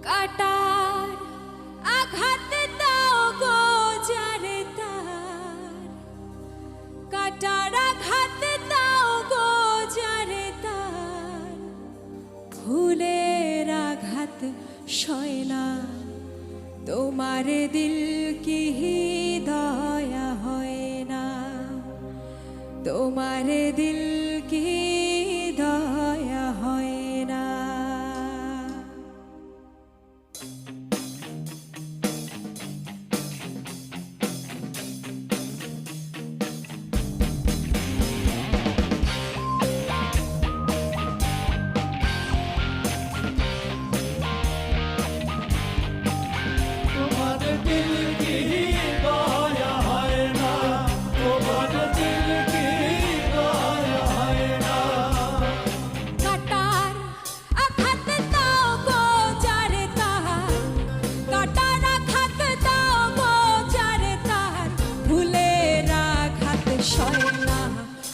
কাটার আঘাত দাও গো যারে তার, কাটার আঘাত দাও গো যারে তার, ফুলের আঘাত সয় না তোমার দিল কি দয়া হয় না, তোমার দিল কি দয়া হয় না।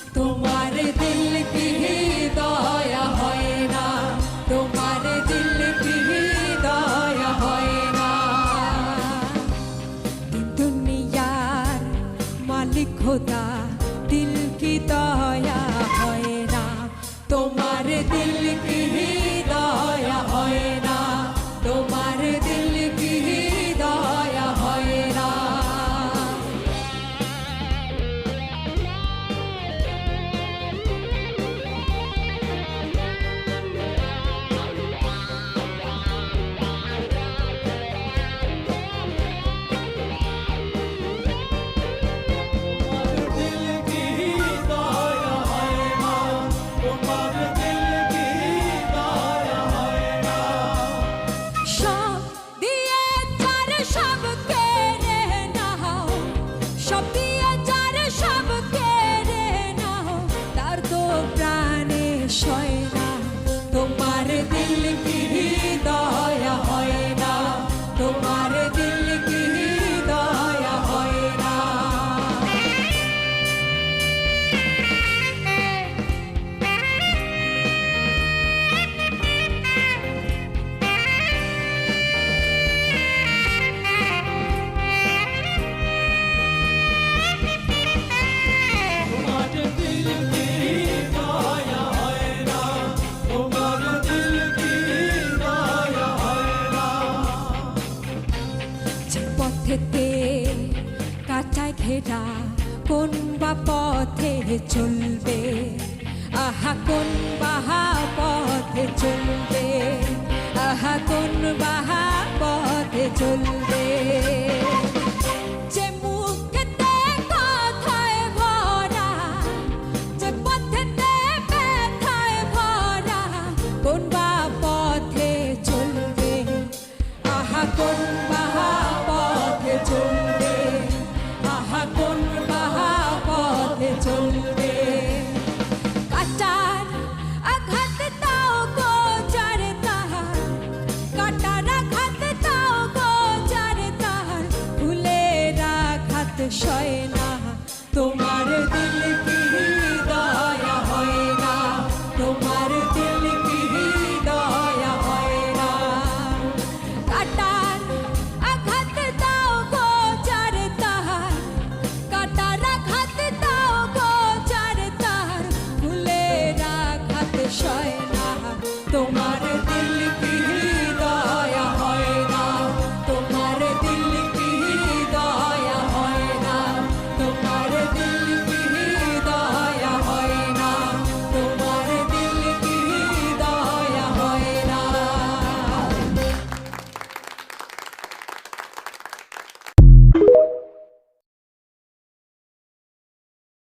তোমার দিল কি দয়া হয় না, তোমার দিল কি দয়া হয় না। দুনিয়ার মালিক খোদা দিল কি দয়া হয় না, তোমার দিল কি দয়া হয় না, তোমার দিল কি দয়া হয় না। তোমার দিল কি দয়া হয় না, তোমার দিল কি দয়া হয় না। কাঁটায় ঘেরা কোন বা পথে চলবে, আহা কোন বাহা পথে চলবে, আহা কোন বা